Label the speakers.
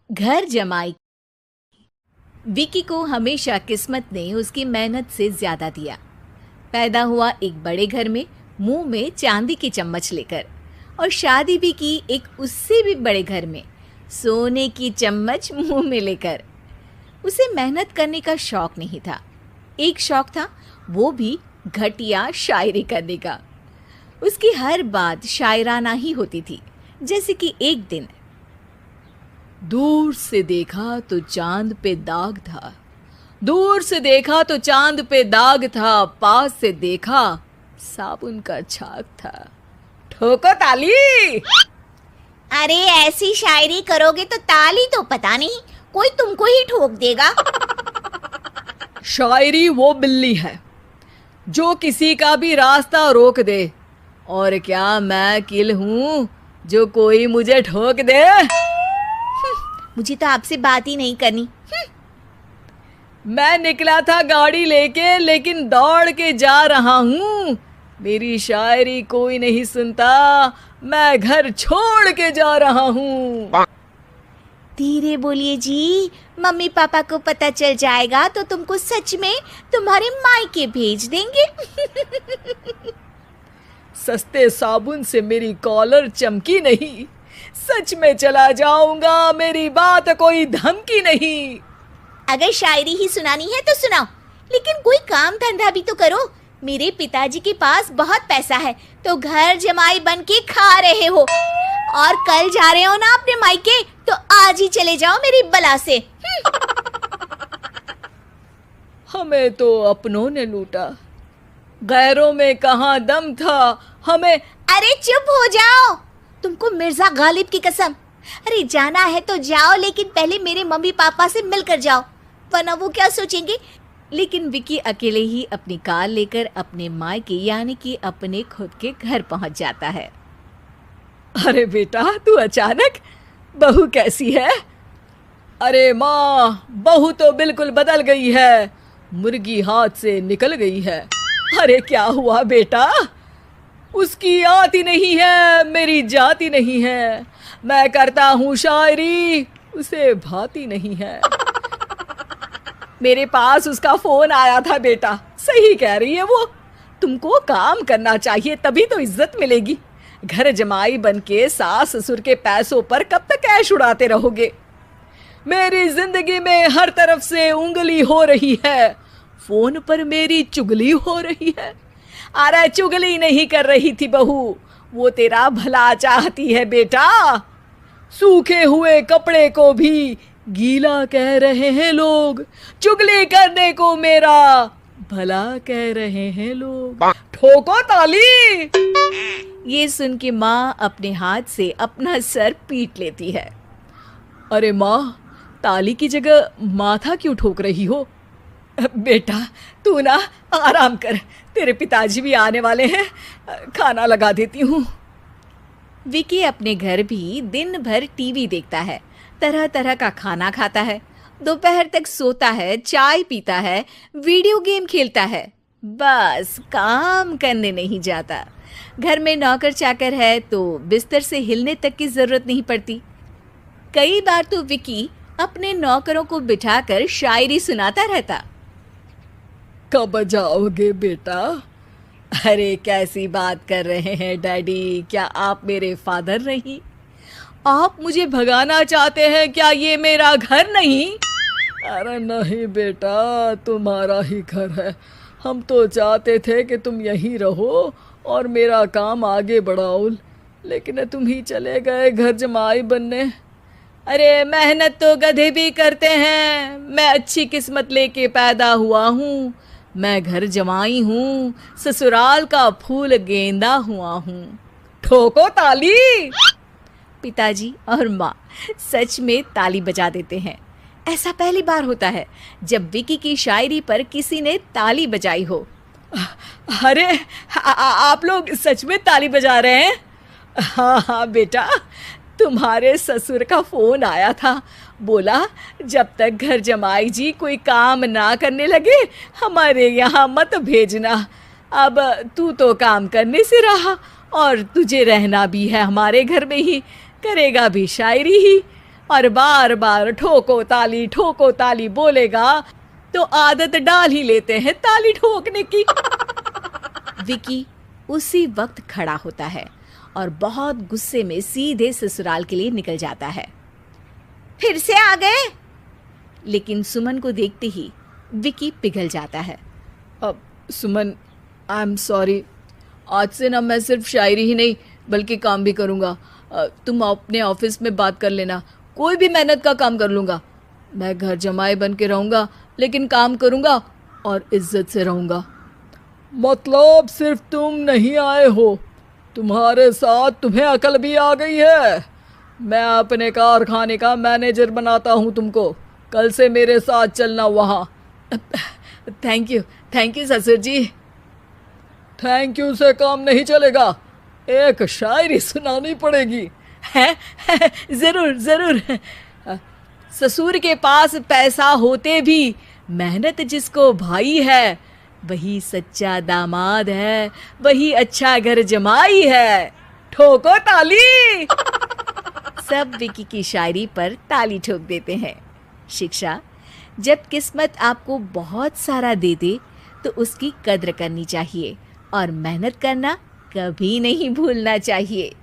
Speaker 1: घर जमाई। विकी को हमेशा किस्मत ने उसकी मेहनत से ज्यादा दिया। पैदा हुआ एक बड़े घर में, मुंह में चांदी की चम्मच लेकर, और शादी भी की एक उससे भी बड़े घर में, सोने की चम्मच मुंह में लेकर। उसे मेहनत करने का शौक नहीं था। एक शौक था, वो भी घटिया शायरी करने का। उसकी हर बात शायराना ही होती थी। जैसे कि एक दिन, दूर से देखा तो चांद पे दाग था, दूर से देखा तो चांद पे दाग था, पास से देखा साबुन का छाग था। ठोको ताली।
Speaker 2: अरे ऐसी शायरी करोगे तो ताली तो पता नहीं, कोई तुमको ही ठोक देगा।
Speaker 1: शायरी वो बिल्ली है जो किसी का भी रास्ता रोक दे, और क्या मैं किल हूं जो कोई मुझे ठोक दे।
Speaker 2: मुझे तो आपसे बात ही नहीं करनी।
Speaker 1: मैं निकला था गाड़ी लेके, लेकिन दौड़ के जा रहा हूँ। मेरी शायरी कोई नहीं सुनता, मैं घर छोड़ के जा रहा हूँ।
Speaker 2: धीरे बोलिए जी, मम्मी पापा को पता चल जाएगा तो तुमको सच में तुम्हारे मायके भेज देंगे।
Speaker 1: सस्ते साबुन से मेरी कॉलर चमकी नहीं, सच में चला जाऊंगा, मेरी बात कोई धमकी नहीं।
Speaker 2: अगर शायरी ही सुनानी है तो सुनाओ, लेकिन कोई काम धंधा भी तो करो। मेरे पिताजी के पास बहुत पैसा है, तो घर जमाई बन के खा रहे हो, और कल जा रहे हो ना अपने मायके, तो आज ही चले जाओ मेरी बला से।
Speaker 1: हमें तो अपनों ने लूटा, गैरों में कहाँ दम था हमें।
Speaker 2: अरे चुप हो जाओ, तुमको मिर्जा गालिब की कसम। अरे जाना है तो जाओ, लेकिन पहले मेरे मम्मी पापा से मिलकर जाओ, वरना वो क्या सोचेंगे। लेकिन विकी अकेले ही अपनी कार लेकर अपने मायके यानी कि अपने खुद के घर पहुंच जाता है। अरे बेटा, तू अचानक, बहू कैसी है? अरे माँ, बहू तो बिल्कुल बदल गई है, मुर्गी हाथ से निकल गई है। अरे क्या हुआ बेटा? उसकी आती नहीं है, मेरी जाती नहीं है। मैं करता हूँ शायरी, उसे भाती नहीं है। मेरे पास उसका फोन आया था बेटा, सही कह रही है वो। तुमको काम करना चाहिए, तभी तो इज्जत मिलेगी। घर जमाई बनके सास ससुर के पैसों पर कब तक ऐश उड़ाते रहोगे? मेरी जिंदगी में हर तरफ से उंगली हो रही है, फोन पर मेरी चुगली हो रही है। अरे चुगली नहीं कर रही थी बहू, वो तेरा भला चाहती है बेटा। सूखे हुए कपड़े को भी गीला कह रहे हैं लोग, चुगली करने को मेरा भला कह रहे हैं लोग। ठोको ताली। ये सुन के माँ अपने हाथ से अपना सर पीट लेती है। अरे माँ, ताली की जगह माथा क्यों ठोक रही हो? बेटा तू ना आराम कर, तेरे पिताजी भी आने वाले हैं, खाना लगा देती हूँ। विकी अपने घर भी दिन भर टीवी देखता है, तरह तरह का खाना खाता है, दोपहर तक सोता है, चाय पीता है, वीडियो गेम खेलता है, बस काम करने नहीं जाता। घर में नौकर चाकर है तो बिस्तर से हिलने तक की जरूरत नहीं पड़ती। कई बार तो विकी अपने नौकरों को बिठाकर शायरी सुनाता रहता। कब जाओगे बेटा? अरे कैसी बात कर रहे हैं डैडी, क्या आप मेरे फादर नहीं? आप मुझे भगाना चाहते हैं क्या? ये मेरा घर नहीं। अरे नहीं बेटा, तुम्हारा ही घर है। हम तो चाहते थे कि तुम यहीं रहो और मेरा काम आगे बढ़ाओ, लेकिन तुम ही चले गए घर जमाई बनने। अरे मेहनत तो गधे भी करते हैं, मैं अच्छी किस्मत लेके पैदा हुआ हूँ, मैं घर जमाई हूँ, ससुराल का फूल गेंदा हुआ हूँ। ठोको ताली। पिताजी और माँ सच में ताली बजा देते हैं। ऐसा पहली बार होता है जब विकी की शायरी पर किसी ने ताली बजाई हो। अरे आप लोग सच में ताली बजा रहे हैं? हाँ हाँ बेटा, तुम्हारे ससुर का फोन आया था, बोला जब तक घर जमाई जी कोई काम ना करने लगे हमारे यहाँ मत भेजना। अब तू तो काम करने से रहा और तुझे रहना भी है हमारे घर में ही, करेगा भी शायरी ही।
Speaker 1: और बार बार ठोको ताली बोलेगा तो आदत डाल ही लेते हैं ताली ठोकने की। विकी उसी वक्त खड़ा होता है और बहुत गुस्से में सीधे ससुराल के लिए निकल जाता है।
Speaker 2: फिर से आ गए?
Speaker 1: लेकिन सुमन को देखते ही विकी पिघल जाता है। अब सुमन, आई एम सॉरी, आज से ना मैं सिर्फ शायरी ही नहीं बल्कि काम भी करूँगा। तुम अपने ऑफिस में बात कर लेना, कोई भी मेहनत का काम कर लूँगा। मैं घर जमाई बन के रहूँगा लेकिन काम करूँगा और इज्जत से रहूँगा। मतलब सिर्फ तुम नहीं आए हो, तुम्हारे साथ तुम्हें अकल भी आ गई है। मैं अपने कारखाने का मैनेजर बनाता हूँ तुमको, कल से मेरे साथ चलना वहाँ। थैंक यू ससुर जी। थैंक यू से काम नहीं चलेगा, एक शायरी सुनानी पड़ेगी। है जरूर। ससुर के पास पैसा होते भी मेहनत जिसको भाई है, वही सच्चा दामाद है, वही अच्छा घर जमाई है। ठोको ताली। सब विकी की शायरी पर ताली ठोक देते हैं। शिक्षा, जब किस्मत आपको बहुत सारा दे दे तो उसकी कद्र करनी चाहिए और मेहनत करना कभी नहीं भूलना चाहिए।